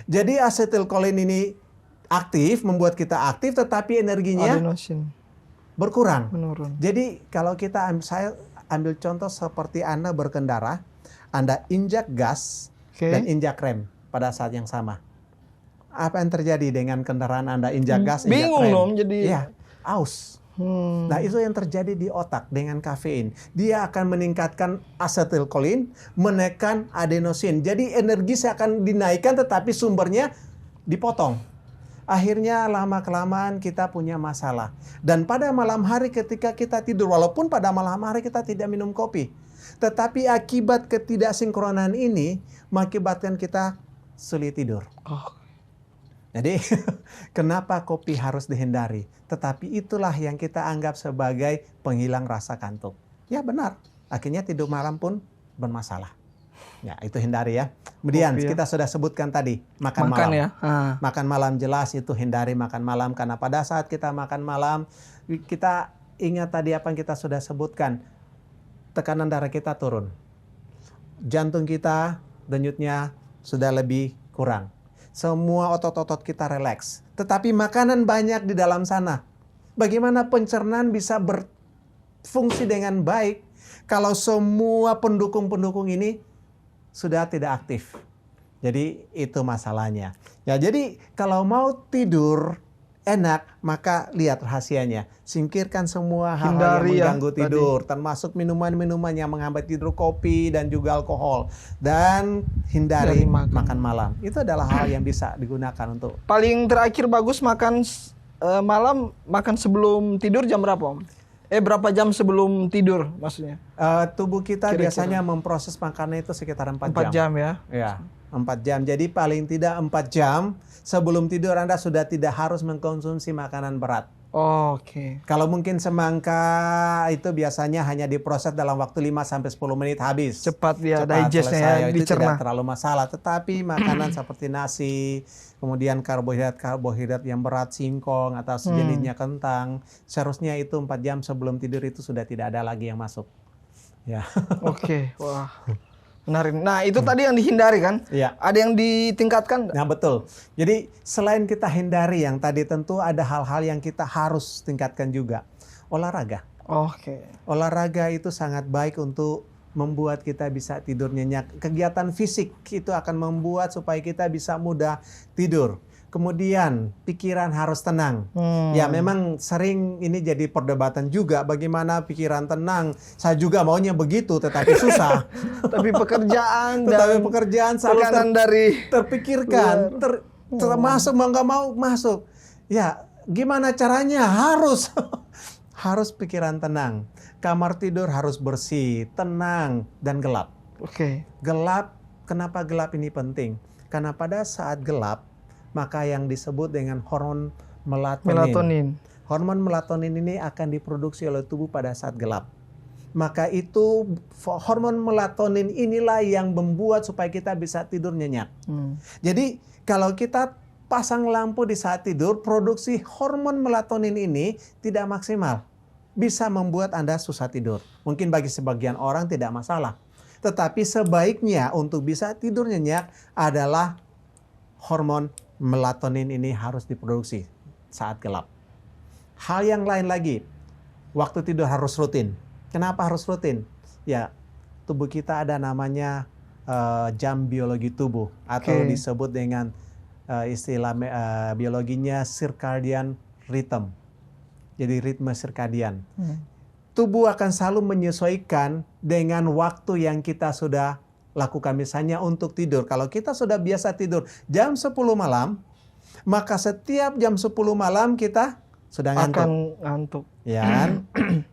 Jadi asetilkolin ini aktif, membuat kita aktif, tetapi energinya berkurang. Menurun. Jadi kalau saya ambil contoh seperti Anda berkendara, Anda injak gas dan injak rem pada saat yang sama. Apa yang terjadi dengan kendaraan Anda injak gas, injak rem? Bingung dong jadi. Iya, aus. Nah, itu yang terjadi di otak dengan kafein. Dia akan meningkatkan asetilkolin, menekan adenosin. Jadi energi akan dinaikkan tetapi sumbernya dipotong. Akhirnya lama-kelamaan kita punya masalah. Dan pada malam hari ketika kita tidur, walaupun pada malam hari kita tidak minum kopi, tetapi akibat ketidaksinkronan ini mengakibatkan kita sulit tidur. Jadi kenapa kopi harus dihindari? Tetapi itulah yang kita anggap sebagai penghilang rasa kantuk. Ya benar, akhirnya tidur malam pun bermasalah. Ya itu hindari ya. Kemudian kita sudah sebutkan tadi makan malam. Ya? Makan malam jelas itu hindari makan malam. Karena pada saat kita makan malam, kita ingat tadi apa yang kita sudah sebutkan. Tekanan darah kita turun. Jantung kita, denyutnya sudah lebih kurang. Semua otot-otot kita rileks. Tetapi makanan banyak di dalam sana. Bagaimana pencernaan bisa berfungsi dengan baik kalau semua pendukung-pendukung ini sudah tidak aktif? Jadi itu masalahnya. Ya, jadi kalau mau tidur enak, maka lihat rahasianya. Singkirkan semua hal-hal Hindari yang mengganggu tadi. tidur, termasuk minuman-minuman yang menghambat tidur, kopi dan juga alkohol. Dan hindari Dari makan. makan malam. Itu adalah hal yang bisa digunakan untuk Paling terakhir bagus makan malam, makan sebelum tidur jam berapa, Om? Berapa jam sebelum tidur maksudnya? tubuh kita Kira-kira. biasanya memproses makanan itu sekitar 4 4 jam. jam ya. Ya, 4 jam. Jadi paling tidak 4 jam sebelum tidur Anda sudah tidak harus mengkonsumsi makanan berat. Oke. Kalau mungkin semangka itu biasanya hanya diproses dalam waktu 5-10 menit habis. Cepat ya Cepat digest-nya selesai. ya, Itu dicerna. tidak terlalu masalah. Tetapi makanan seperti nasi, kemudian karbohidrat yang berat, singkong atau sejenisnya kentang, seharusnya itu 4 jam sebelum tidur itu sudah tidak ada lagi yang masuk. Ya. Oke, wah. Menarik. Nah, itu tadi yang dihindari kan? Iya. Ada yang ditingkatkan nggak? Nah, betul. Jadi selain kita hindari yang tadi, tentu ada hal-hal yang kita harus tingkatkan juga. Olahraga. Oke. Olahraga itu sangat baik untuk membuat kita bisa tidur nyenyak. Kegiatan fisik itu akan membuat supaya kita bisa mudah tidur. Kemudian pikiran harus tenang. Ya, memang sering ini jadi perdebatan juga bagaimana pikiran tenang. Saya juga maunya begitu, tetapi susah. Tapi pekerjaan Tetapi dan pekerjaan selalu tekanan dari terpikirkan, termasuk mau nggak mau masuk. Ya, gimana caranya? Harus harus pikiran tenang. Kamar tidur harus bersih, tenang, dan gelap. Oke. Gelap, kenapa gelap ini penting? Karena pada saat gelap, maka yang disebut dengan hormon melatonin. Hormon melatonin ini akan diproduksi oleh tubuh pada saat gelap. Maka itu hormon melatonin inilah yang membuat supaya kita bisa tidur nyenyak. Jadi kalau kita pasang lampu di saat tidur, produksi hormon melatonin ini tidak maksimal. Bisa membuat Anda susah tidur. Mungkin bagi sebagian orang tidak masalah. Tetapi sebaiknya untuk bisa tidur nyenyak adalah hormon melatonin ini harus diproduksi saat gelap. Hal yang lain lagi, waktu tidur harus rutin. Kenapa harus rutin? Ya, tubuh kita ada namanya jam biologi tubuh atau disebut dengan istilah biologinya circadian rhythm. Jadi ritme sirkadian. Tubuh akan selalu menyesuaikan dengan waktu yang kita sudah lakukan. Misalnya untuk tidur. Kalau kita sudah biasa tidur jam 10 malam, maka setiap jam 10 malam kita sudah ngantuk. Akan ngantuk. Ya kan?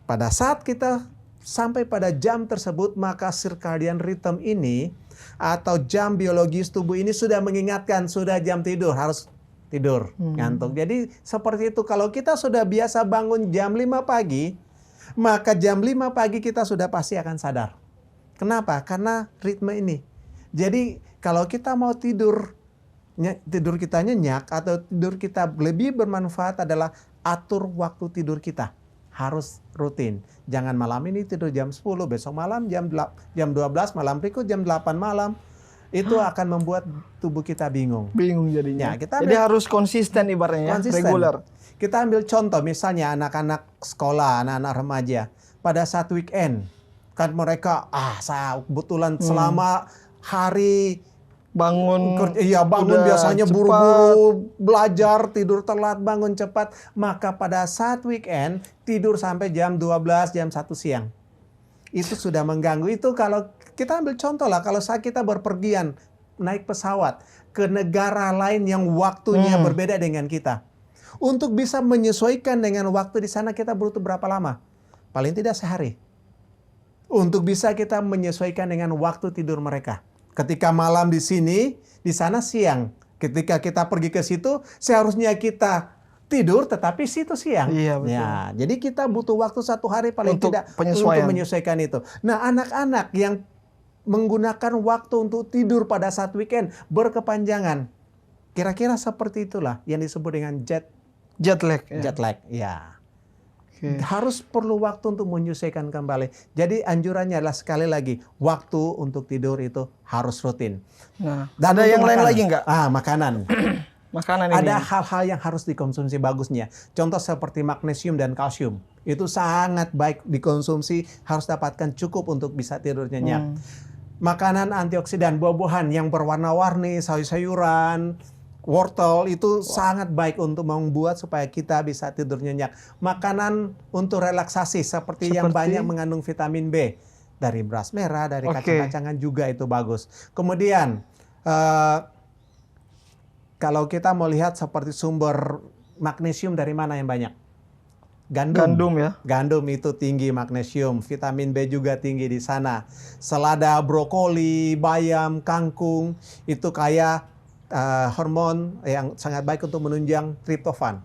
Pada saat kita sampai pada jam tersebut, maka circadian rhythm ini atau jam biologis tubuh ini sudah mengingatkan sudah jam tidur, harus tidur, ngantuk. Jadi seperti itu, kalau kita sudah biasa bangun jam 5 pagi, maka jam 5 pagi kita sudah pasti akan sadar. Kenapa? Karena ritme ini. Jadi kalau kita mau tidur kita nyenyak atau tidur kita lebih bermanfaat adalah atur waktu tidur kita. Harus rutin. Jangan malam ini tidur jam 10, besok malam jam 12, malam berikut jam 8 malam. Itu akan membuat tubuh kita bingung. Bingung jadinya. Ya, Jadi harus konsisten ibaratnya, konsisten. reguler. Kita ambil contoh misalnya anak-anak sekolah, anak-anak remaja. Pada saat weekend, kan mereka, saya kebetulan selama hari Bangun bangun udah biasanya cepat. buru-buru, belajar, tidur telat, bangun cepat. Maka pada saat weekend, tidur sampai jam 12, jam 1 siang. Itu sudah mengganggu. Itu kalau kita ambil contoh lah, kalau saat kita berpergian, naik pesawat ke negara lain yang waktunya berbeda dengan kita. Untuk bisa menyesuaikan dengan waktu di sana, kita butuh berapa lama? Paling tidak sehari. Untuk bisa kita menyesuaikan dengan waktu tidur mereka. Ketika malam di sini, di sana siang. Ketika kita pergi ke situ, seharusnya kita tidur, tetapi situ siang. Iya, betul. Ya, jadi kita butuh waktu 1 hari paling Untuk tidak penyesuaian. untuk menyesuaikan itu. Nah, anak-anak yang menggunakan waktu untuk tidur pada saat weekend berkepanjangan. Kira-kira seperti itulah yang disebut dengan jet lag. jet lag. Ya. Okay. Harus perlu waktu untuk menyesuaikan kembali. Jadi anjurannya adalah sekali lagi, waktu untuk tidur itu harus rutin. Nah, Dan ada untuk yang lain makanan. lagi nggak? Makanan. Makanan ini. Ada hal-hal yang harus dikonsumsi bagusnya. Contoh seperti magnesium dan kalsium. Itu sangat baik dikonsumsi, harus dapatkan cukup untuk bisa tidur nyenyak. makanan antioksidan, buah-buahan yang berwarna-warni, sayur-sayuran, wortel itu sangat baik untuk membuat supaya kita bisa tidur nyenyak. Makanan untuk relaksasi seperti yang banyak mengandung vitamin B. Dari beras merah, dari kacang-kacangan juga itu bagus. Kemudian kalau kita mau lihat seperti sumber magnesium dari mana yang banyak? Gandum ya. Gandum itu tinggi magnesium, vitamin B juga tinggi di sana. Selada, brokoli, bayam, kangkung itu kaya hormon yang sangat baik untuk menunjang triptofan.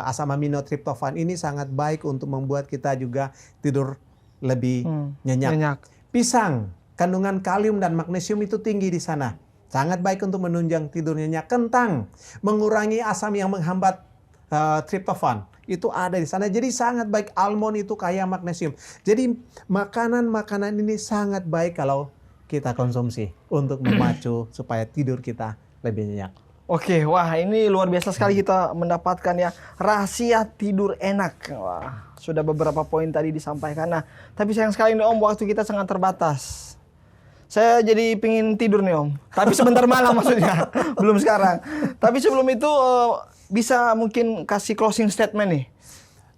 Asam amino triptofan ini sangat baik untuk membuat kita juga tidur lebih nyenyak. Pisang, kandungan kalium dan magnesium itu tinggi di sana. Sangat baik untuk menunjang tidur nyenyak. Kentang, mengurangi asam yang menghambat triptofan. Itu ada di sana. Jadi sangat baik. Almond itu kaya magnesium. Jadi makanan-makanan ini sangat baik kalau kita konsumsi untuk memacu supaya tidur kita lebih nyenyak. Oke, wah ini luar biasa sekali kita mendapatkan ya rahasia tidur enak. Wah, sudah beberapa poin tadi disampaikan. Nah, tapi sayang sekali nih Om, waktu kita sangat terbatas. Saya jadi pingin tidur nih Om, tapi sebentar malam maksudnya, belum sekarang. Tapi sebelum itu bisa mungkin kasih closing statement nih.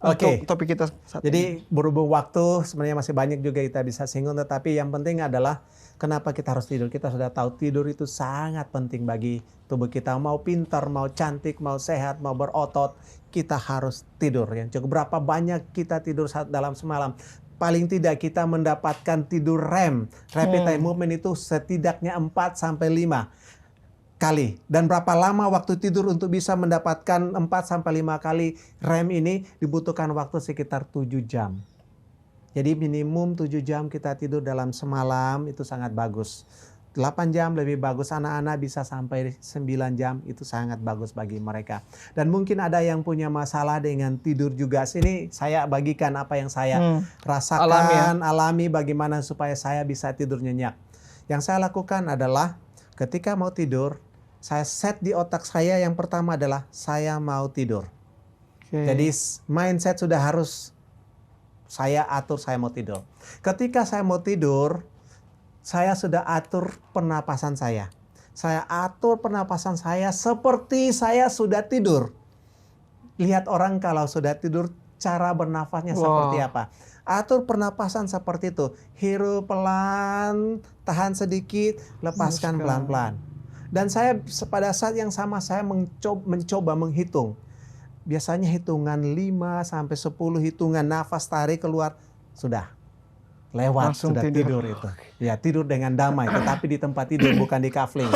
Untuk topik kita saat Jadi berhubung waktu sebenarnya masih banyak juga kita bisa singgung, tetapi yang penting adalah kenapa kita harus tidur. Kita sudah tahu tidur itu sangat penting bagi tubuh kita. Mau pintar, mau cantik, mau sehat, mau berotot, kita harus tidur. Yang cukup berapa banyak kita tidur dalam semalam. Paling tidak kita mendapatkan tidur REM, Rapid Eye Movement itu setidaknya 4-5 kali. Dan berapa lama waktu tidur untuk bisa mendapatkan 4-5 kali REM ini dibutuhkan waktu sekitar 7 jam. Jadi minimum 7 jam kita tidur dalam semalam itu sangat bagus. 8 jam lebih bagus, anak-anak bisa sampai 9 jam itu sangat bagus bagi mereka. Dan mungkin ada yang punya masalah dengan tidur juga. Sini saya bagikan apa yang saya rasakan, alami bagaimana supaya saya bisa tidur nyenyak. Yang saya lakukan adalah ketika mau tidur, saya set di otak saya yang pertama adalah saya mau tidur. Jadi mindset sudah harus saya atur, saya mau tidur. Ketika saya mau tidur, saya sudah atur pernapasan saya. Saya atur pernapasan saya seperti saya sudah tidur. Lihat orang kalau sudah tidur, cara bernafasnya seperti apa. Atur pernapasan seperti itu. Hirup pelan, tahan sedikit, lepaskan pelan-pelan. Dan saya pada saat yang sama saya mencoba menghitung. Biasanya hitungan 5-10 hitungan nafas tarik keluar sudah lewat, langsung sudah tidur itu. Ya tidur dengan damai, tetapi di tempat tidur bukan di kafling.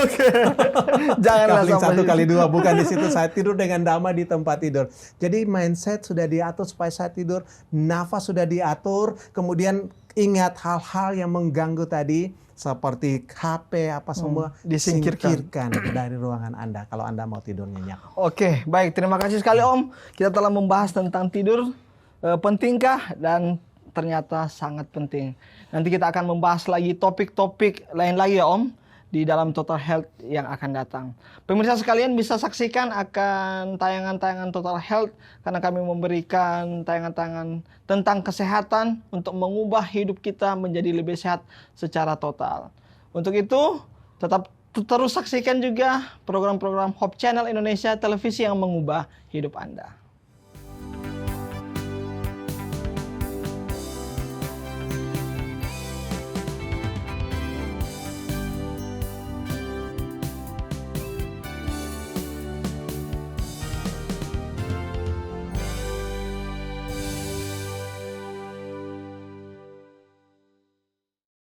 Jangan kafling 1x2 bukan di situ. Saya tidur dengan damai di tempat tidur. Jadi mindset sudah diatur supaya saya tidur, nafas sudah diatur, kemudian ingat hal-hal yang mengganggu tadi seperti HP apa semua disingkirkan dari ruangan Anda kalau Anda mau tidur nyenyak. Oke, baik. Terima kasih sekali Om. Kita telah membahas tentang tidur. Pentingkah? Dan ternyata sangat penting. Nanti kita akan membahas lagi topik-topik lain lagi ya Om di dalam Total Health yang akan datang. Pemirsa sekalian bisa saksikan akan tayangan-tayangan Total Health karena kami memberikan tayangan-tayangan tentang kesehatan untuk mengubah hidup kita menjadi lebih sehat secara total. Untuk itu, tetap terus saksikan juga program-program Hope Channel Indonesia, televisi yang mengubah hidup Anda.